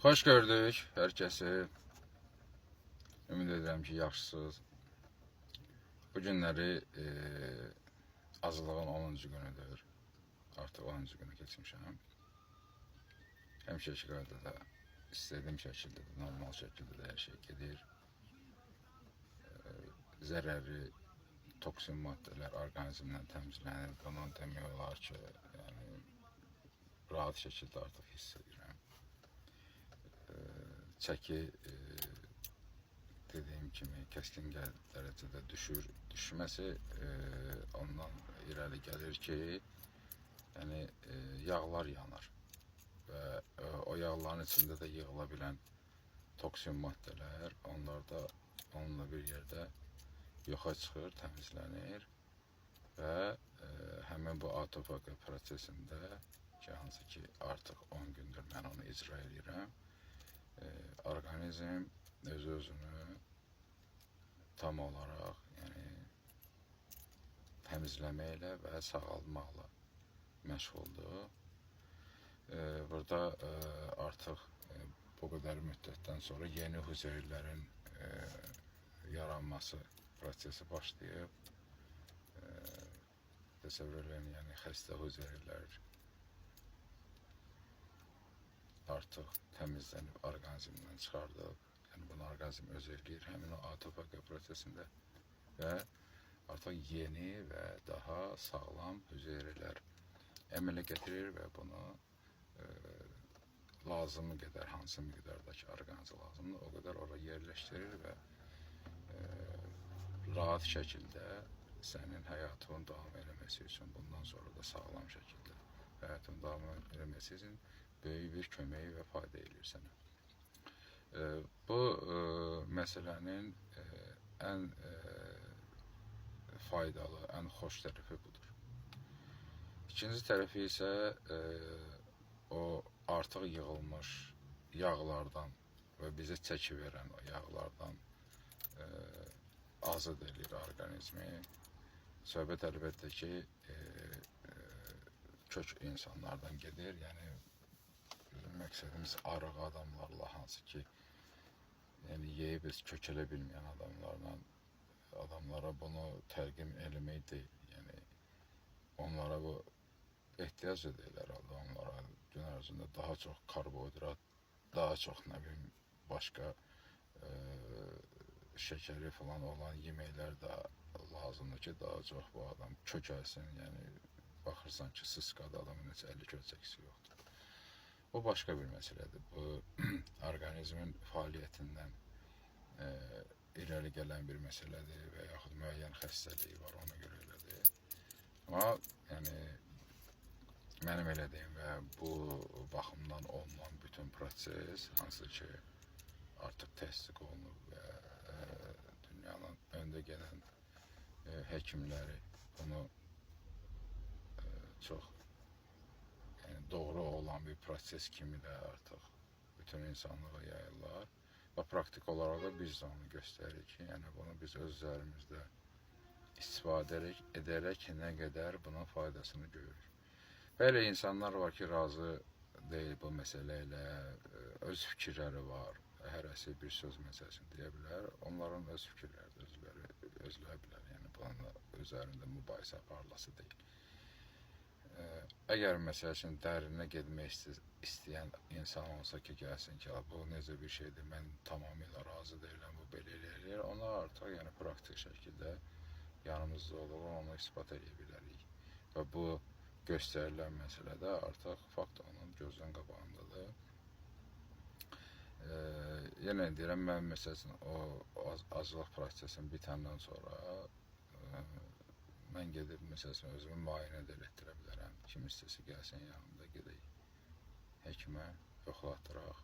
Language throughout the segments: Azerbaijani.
Hoş gördük herkesi. Ümid edirəm ki, yaxşısınız. Bu günləri azlığın 10-cu günüdür. Artıq 10-cu günü keçmişəm. Həmişəki qaydada istədiyim şəkildə də, normal şəkildə də hər şey gedir. Zərərli toksin maddələr orqanizmdən təmizlənir. Bunun demək olar ki, yəni, rahat şəkildə artıq hiss edirəm. Çəki dediyim kimi kəskin dərəcədə düşməsi ondan irəli gəlir ki, yəni yağlar yanır və o yağların içində də yığıla bilən toksin maddələr onunla bir yerdə yoxa çıxır, təmizlənir və həmin bu autofagiya prosesində ki, hansı ki artıq 10 gündür mən onu icra edirəm, orqanizm özünü tam olaraq yəni təmizləməklə və sağaltmaqla məşğuldur. Burada artıq bu qədər müddətdən sonra yeni hüceyrələrin yaranması prosesi başlayıb. Təsəvvür edin, yəni xəstə hüceyrələr artıq təmizlənib orqanizmdən çıxardıb. Yəni bunu orqanizm öz eləyir həmin o autofagiya prosesində və artıq yeni və daha sağlam hüceyrələr əmələ gətirir və bunu lazımı qədər, hansı miqdardakı orqanizm lazımdır, o qədər ora yerləşdirir və rahat şəkildə sənin həyatının davam eləməsi üçün, bundan sonra da sağlam şəkildə həyatının davam eləməsi üçün böyük bir kömək və fayda edir sənə. Bu məsələnin ən faydalı, ən xoş tərəfi budur. İkinci tərəfi isə o artıq yığılmış yağlardan və bizə çəki verən o yağlardan azad edir orqanizmi. Söhbət əlbəttə ki, kök insanlardan gedir. Yəni bizim məqsədimiz arıq adamlarla, hansı ki yəni yeyib kökələ bilməyən adamlara bunu tərqim eləmək deyil. Yəni onlara bu ehtiyac edirlər, onlara gün ərzində daha çox karbohidrat, daha çox nə bilim başqa şəkəri falan olan yeməklər də lazımdır ki, daha çox bu adam kökəlsin. Yəni baxırsan ki, sıskada adamın heç 50 kilo çəkisi yoxdur. Bu başqa bir məsələdir. Bu orqanizmin fəaliyyətindən irəli gələn bir məsələdir və yaxud müəyyən xəstəliyi var, ona görə elədir. Amma yəni mənim elədiyim və bu baxımdan olunan bütün proses, hansı ki artıq təsdiq olunub və dünyanın öndə gələn həkimləri bunu çox doğru olan bir proses kimi də artıq bütün insanlığa yayırlar və praktik olaraq da biz də onu göstəririk ki, yəni bunu biz öz üzərimizdə istifadə edərək nə qədər bunun faydasını görürük. Belə insanlar var ki, razı deyil bu məsələ ilə, öz fikirləri var, hərəsi bir söz məsələsini deyə bilər, onların öz fikirləri özləyə bilər, yəni bununla üzərində mübahisə aparılası deyil. Əgər məsəl üçün dərinə getmək istəyən insan olsa ki, gəlsin ki, bu necə bir şeydir, mən tamamilə razı deyiləm, bu belə eləyir, ona artıq yəni praktik şəkildə yanımızda olur, onu ispat edə bilərik. Və bu göstərilən məsələdə artıq fakt onun gözdən qabağındadır. Yenə deyirəm, mən məsəl üçün o aclıq prosesini bitəndən sonra mən gedib, məsəl üçün, özümü müayinə də etdirə bilərəm. Kim istəsə gəlsin, yanımda gedək həkimə, yoxlatdıraq.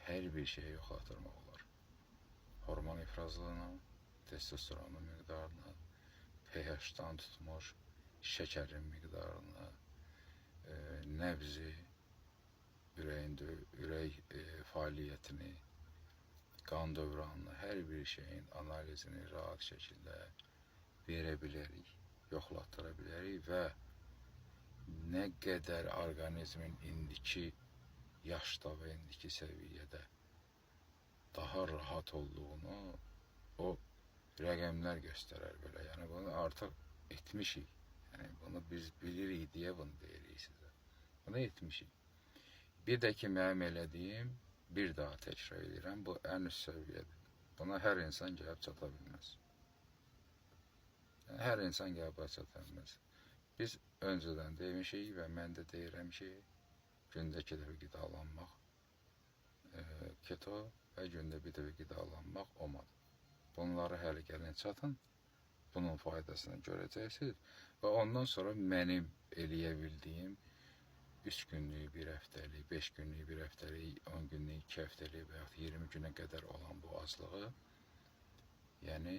Hər bir şeyi yoxlatdırmaq olar. Hormon ifrazlığına, testosteronun miqdarına, pH-dan tutmuş şəkərin miqdarına, nəbzi, ürək fəaliyyətini, qan dövranını, hər bir şeyin analizini rahat şəkildə verə bilərik, yoxlatdıra bilərik və nə qədər orqanizmin indiki yaşda və indiki səviyyədə daha rahat olduğunu o rəqəmlər göstərər belə. Yəni bunu artıq etmişik. Yəni bunu biz bilirik deyə bunu deyirik sizə. Bunu etmişik. Bir də ki, mənim elədiyim, bir daha təkrar edirəm, bu ən üst səviyyədir. Buna hər insan gəlib çata bilməz. Yəni, hər insan gəlib çata bilməz. Biz öncədən demişik və mən də deyirəm ki, gündə 2 dəfə qidalanmaq keto və gündə 1 dəfə qidalanmaq OMAD. Bunları hələ gəlin çatın, bunun faydasını görəcəksiniz və ondan sonra mənim eləyə bildiyim 3 günlük, 1 həftəlik, 5 günlük, 1 həftəlik, 10 günlük, 2 həftəlik və yaxud 20 günə qədər olan bu azlığı yəni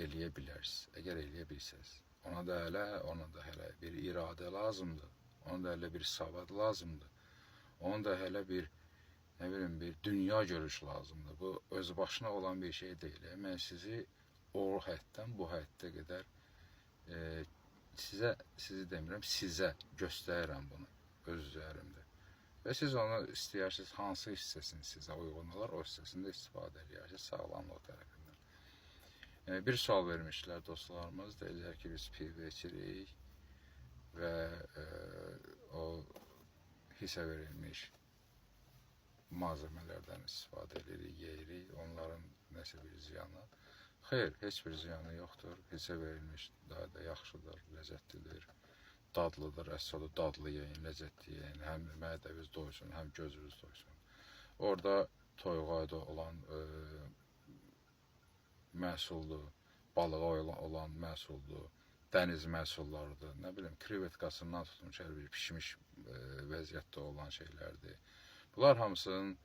eləyə bilərsiniz, əgər eləyə bilsəz. Ona da hələ bir iradə lazımdır, ona da hələ bir savad lazımdır, ona da hələ bir, nə bilim, bir dünya görüş lazımdır. Bu öz başına olan bir şey deyil. Mən sizi o həddən bu həddə qədər sizi demirəm, sizə göstərirəm bunu öz üzərimdə. Və siz onu istəyirsiniz, hansı hissəsini sizə uyğun olar, o hissəsində istifadə edirsiniz sağlamlıq tərəfindən. Bir sual vermişlər dostlarımız, deyirlər ki, biz pivə içirik və o hissə verilmiş malzemələrdən istifadə edirik, yeyirik, onların nəsə bir ziyanı. Xeyr, heç bir ziyanı yoxdur. Hissə verilmiş daha da yaxşıdır, ləzzətlidir, dadlıdır, əsl dadlı yeyin, ləzzətli yeyin, həm mədəviz doysun, həm gözünüz doysun. Orada toyuğa olan məhsuldur, balığa olan məhsuldur, dəniz məhsullarıdır, nə bilim, krevetkasından tutmuş hər bir pişmiş vəziyyətdə olan şeylərdir. Bunlar hamısının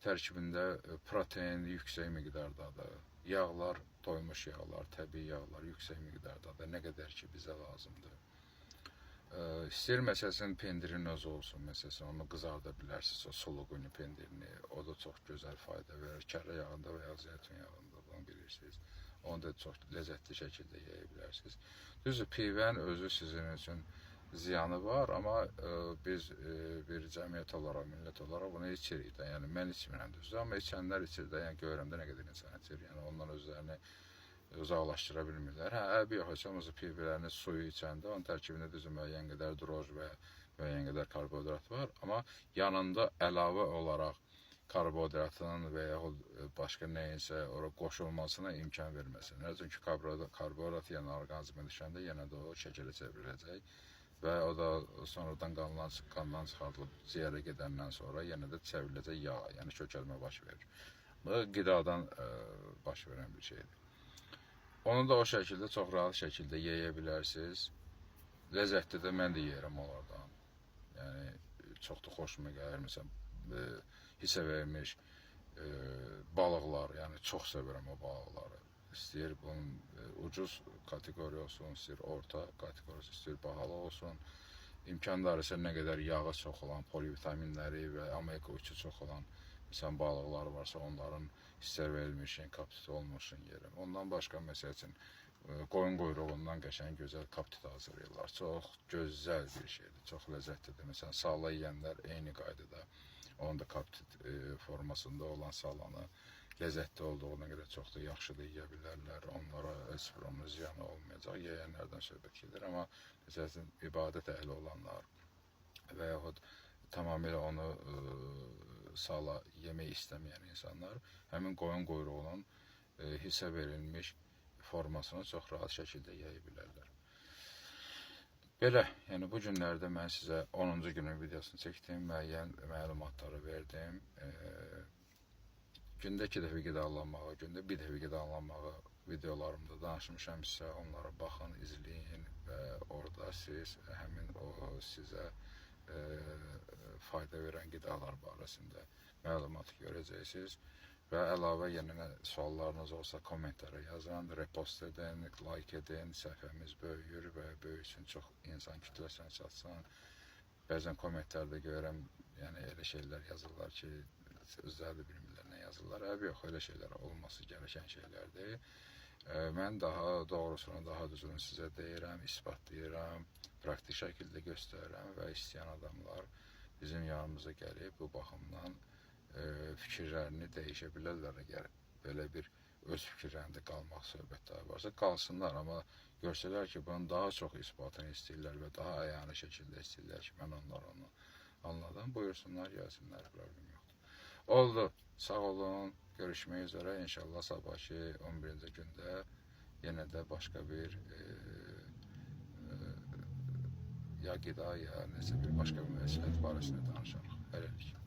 tərkibində protein yüksək miqdardadır, yağlar, doymuş yağlar, təbii yağlar yüksək miqdardadır, nə qədər ki bizə lazımdır. İstəyir məsələn pendirin özü olsun, məsələn onu qızarda bilərsiniz, o suluquni pendirini, o da çox gözəl fayda verir, kərə yağında və ya zeytun yağında, bunu bilirsiniz. Onu da çox ləzzətli şəkildə yeyə bilərsiniz. Düzdür, pivənin özü sizin üçün ziyanı var, amma biz bir cəmiyyət olaraq, millət olaraq bunu içirik də. Yəni mən içmirəm düzdür, amma içənlər içir də, yəni görürəm də nə qədər insan içir. Yəni onlar özlərini uzaqlaşdıra bilmirlər. Yox, heç olmasa pivələrini suyu içəndə onun tərkibində düzdür müəyyən qədər droj və müəyyən qədər karbohidrat var, amma yanında əlavə olaraq karbohidratın və yaxud başqa nəyinsə ora qoşulmasına imkan verməsin. Çünki karbohidrat yenə orqanizmə düşəndə yenə də o şəkərə çevriləcək və o da sonradan qandan çıxarılıb ciyərə gedəndən sonra yenə də çevriləcək yağ, yəni kökəlmə baş verir. Bu qidadan baş verən bir şeydir. Onu da o şəkildə, çox rahat şəkildə yeyə bilərsiniz. Ləzzətli də mən də yeyirəm onlardan. Yəni, çox da xoşuma gəlir. Məsələn, hissə verilmiş balıqlar, yəni çox sevirəm o balıqları. İstəyir bunun ucuz kateqoriya olsun, istəyir orta kateqoriyası, istəyir bahalı olsun. İmkanları isə nə qədər yağı çox olan, polivitaminləri və omega 3-ü çox olan məsələn balıqlar varsa onların hissə verilmiş, kaptit olmuş yerim. Ondan başqa məsəl üçün qoyun quyruğundan qəşəng gözəl kaptit hazırlayırlar. Çox gözəl bir şeydir, çox ləzzətlidir. Məsələn salla yeyənlər eyni qaydada onun da kaptit formasında olan sallanı ləzzətli olduğuna görə çox da yaxşı da yeyə bilərlər. Onlara heç bir onun ziyanı olmayacaq. Yeyənlərdən söhbət gedir, amma məsələn ibadət əhli olanlar və yaxud tamamilə onu sala yemək istəməyən insanlar həmin qoyun quyruğunun hissə verilmiş formasını çox rahat şəkildə yeyə bilərlər. Belə, yəni bu günlərdə mən sizə 10-cu günün videosunu çəkdim, müəyyən məlumatları verdim. Gündə 2 dəfə qidalanmağı, gündə 1 dəfə qidalanmağı videolarımda danışmışam sizə, onlara baxın, izləyin və orada siz həmin o sizə fayda verən qidalar barəsində məlumat görəcəksiniz və əlavə yenə suallarınız olsa kommentlərə yazın, repost edin, like edin, səhifəmiz böyüyür və böyüsün, çox insan kütləsinə çatsın. Bəzən kommentlərdə görürəm, yəni elə şeylər yazırlar ki, özləri də bilmirlər nə yazırlar. Yox, elə şeylər olması gərəkən şeylərdir. Mən daha doğrusunu, daha düzünü sizə deyirəm, isbatlayıram, praktik şəkildə göstərirəm və istəyən adamlar bizim yanımıza gəlib bu baxımdan fikirlərini dəyişə bilərlər. Əgər belə bir öz fikirlərində qalmaq söhbətləri varsa qalsınlar, amma görsələr ki, bunun daha çox isbatını istəyirlər və daha əyani şəkildə istəyirlər ki, mən onları anladım, buyursunlar, gəlsinlər, problem yoxdur. Oldu, sağ olun, görüşmək üzrə, inşallah sabahki 11-ci gündə yenə də başqa bir ya qida, ya nəsə bir başqa bir məsləhət barəsində danışarıq. Hələlik.